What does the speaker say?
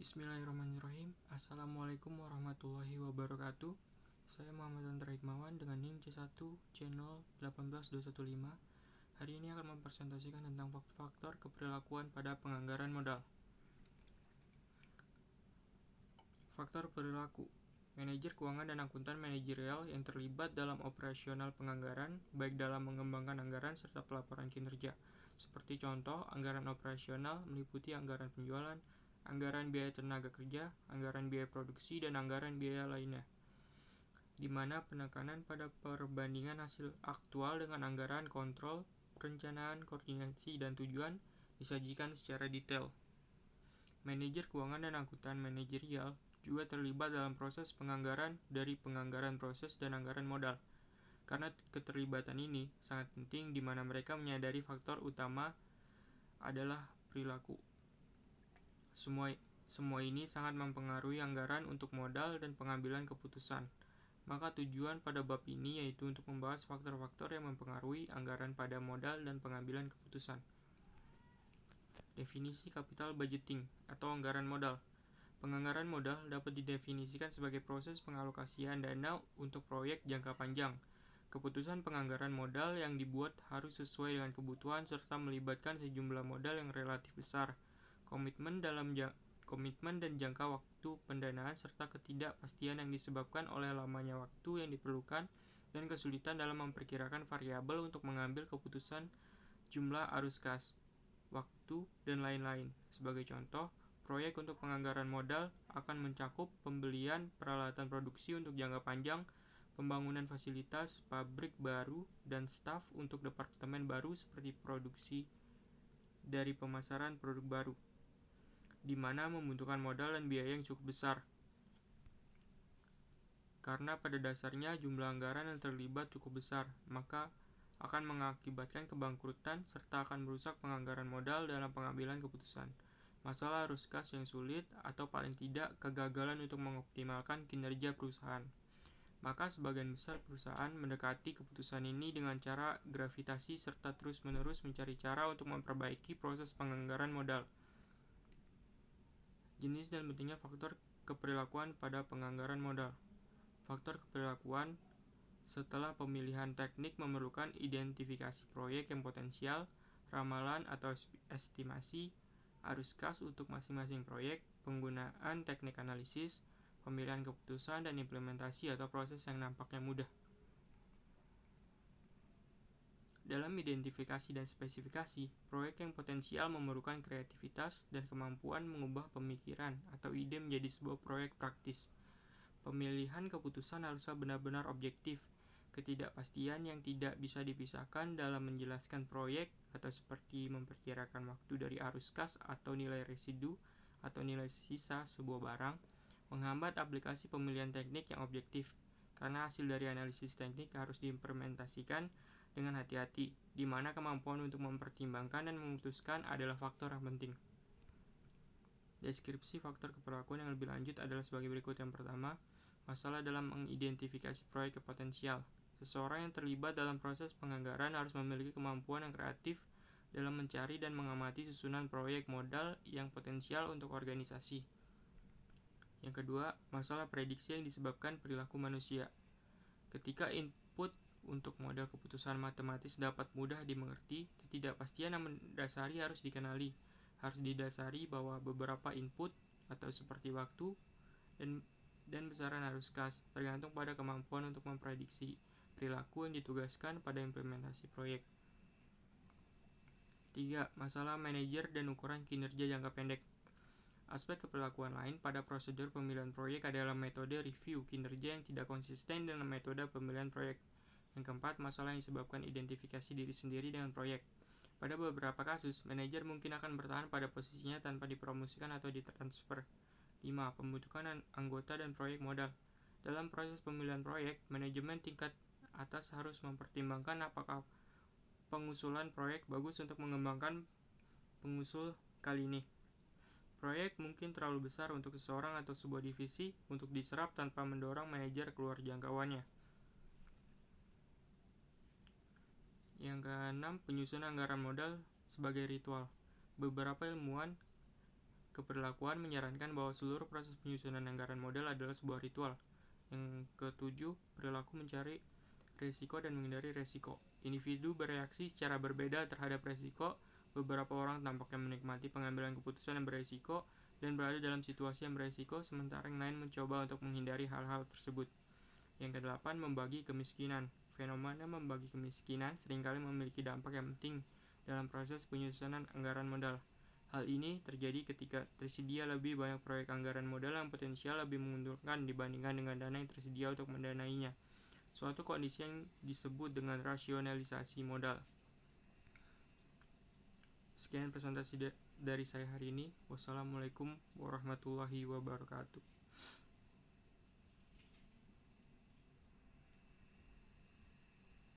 Bismillahirrahmanirrahim. Assalamualaikum warahmatullahi wabarakatuh. Saya Muhammad Andra Hikmawan dengan NIM C1C0182215. Hari ini akan mempresentasikan tentang faktor keberlakuan pada penganggaran modal. Faktor perilaku. Manajer keuangan dan akuntan manajerial yang terlibat dalam operasional penganggaran, baik dalam mengembangkan anggaran serta pelaporan kinerja. Seperti contoh, anggaran operasional meliputi anggaran penjualan, anggaran biaya tenaga kerja, anggaran biaya produksi, dan anggaran biaya lainnya, di mana penekanan pada perbandingan hasil aktual dengan anggaran kontrol, perencanaan, koordinasi, dan tujuan disajikan secara detail. Manajer keuangan dan akuntan manajerial juga terlibat dalam proses penganggaran dari penganggaran proses dan anggaran modal. Karena keterlibatan ini sangat penting di mana mereka menyadari faktor utama adalah perilaku. Semua ini sangat mempengaruhi anggaran untuk modal dan pengambilan keputusan. Maka tujuan pada bab ini yaitu untuk membahas faktor-faktor yang mempengaruhi anggaran pada modal dan pengambilan keputusan. Definisi capital budgeting atau anggaran modal. Penganggaran modal dapat didefinisikan sebagai proses pengalokasian dana untuk proyek jangka panjang. Keputusan penganggaran modal yang dibuat harus sesuai dengan kebutuhan serta melibatkan sejumlah modal yang relatif besar. Komitmen dan jangka waktu pendanaan serta ketidakpastian yang disebabkan oleh lamanya waktu yang diperlukan dan kesulitan dalam memperkirakan variabel untuk mengambil keputusan jumlah arus kas, waktu, dan lain-lain. Sebagai contoh, proyek untuk penganggaran modal akan mencakup pembelian peralatan produksi untuk jangka panjang, pembangunan fasilitas pabrik baru, dan staf untuk departemen baru seperti produksi dari pemasaran produk baru, di mana membutuhkan modal dan biaya yang cukup besar. Karena pada dasarnya jumlah anggaran yang terlibat cukup besar, maka akan mengakibatkan kebangkrutan serta akan merusak penganggaran modal dalam pengambilan keputusan. Masalah arus kas yang sulit atau paling tidak kegagalan untuk mengoptimalkan kinerja perusahaan. Maka sebagian besar perusahaan mendekati keputusan ini dengan cara gravitasi serta terus-menerus mencari cara untuk memperbaiki proses penganggaran modal. Jenis dan pentingnya faktor keperilakuan pada penganggaran modal. Faktor keperilakuan setelah pemilihan teknik memerlukan identifikasi proyek yang potensial, ramalan atau estimasi, arus kas untuk masing-masing proyek, penggunaan teknik analisis, pemilihan keputusan, dan implementasi atau proses yang nampaknya mudah. Dalam identifikasi dan spesifikasi, proyek yang potensial memerlukan kreativitas dan kemampuan mengubah pemikiran atau ide menjadi sebuah proyek praktis. Pemilihan keputusan harusnya benar-benar objektif. Ketidakpastian yang tidak bisa dipisahkan dalam menjelaskan proyek atau seperti memperkirakan waktu dari arus kas atau nilai residu atau nilai sisa sebuah barang menghambat aplikasi pemilihan teknik yang objektif, karena hasil dari analisis teknik harus diimplementasikan dengan hati-hati, di mana kemampuan untuk mempertimbangkan dan memutuskan adalah faktor yang penting. Deskripsi faktor keperilakuan yang lebih lanjut adalah sebagai berikut. Yang pertama, masalah dalam mengidentifikasi proyek yang potensial. Seseorang yang terlibat dalam proses penganggaran harus memiliki kemampuan yang kreatif dalam mencari dan mengamati susunan proyek modal yang potensial untuk organisasi. Yang kedua, masalah prediksi yang disebabkan perilaku manusia. Ketika input untuk model keputusan matematis dapat mudah dimengerti, ketidakpastian yang mendasari harus dikenali. Harus didasari bahwa beberapa input atau seperti waktu dan besaran arus kas tergantung pada kemampuan untuk memprediksi perilaku yang ditugaskan pada implementasi proyek. 3. Masalah manajer dan ukuran kinerja jangka pendek. Aspek keperilakuan lain pada prosedur pemilihan proyek adalah metode review kinerja yang tidak konsisten dengan metode pemilihan proyek. Yang keempat, masalah yang disebabkan identifikasi diri sendiri dengan proyek. Pada beberapa kasus, manajer mungkin akan bertahan pada posisinya tanpa dipromosikan atau ditransfer. 5. Pembentukan anggota dan proyek modal. Dalam proses pemilihan proyek, manajemen tingkat atas harus mempertimbangkan apakah pengusulan proyek bagus untuk mengembangkan pengusul kali ini. Proyek mungkin terlalu besar untuk seseorang atau sebuah divisi untuk diserap tanpa mendorong manajer keluar jangkauannya. Yang keenam, penyusunan anggaran modal sebagai ritual. Beberapa ilmuwan Keberlakuan menyarankan bahwa seluruh proses penyusunan anggaran modal adalah sebuah ritual. Yang ketujuh, perilaku mencari risiko dan menghindari risiko. Individu bereaksi secara berbeda terhadap risiko. Beberapa orang tampaknya menikmati pengambilan keputusan yang berisiko dan berada dalam situasi yang berisiko, sementara yang lain mencoba untuk menghindari hal-hal tersebut. Yang kedelapan, membagi kemiskinan. Fenomena membagi kemiskinan seringkali memiliki dampak yang penting dalam proses penyusunan anggaran modal. Hal ini terjadi ketika tersedia lebih banyak proyek anggaran modal yang potensial lebih menguntungkan dibandingkan dengan dana yang tersedia untuk mendanainya. Suatu kondisi yang disebut dengan rasionalisasi modal. Sekian presentasi dari saya hari ini. Wassalamualaikum warahmatullahi wabarakatuh.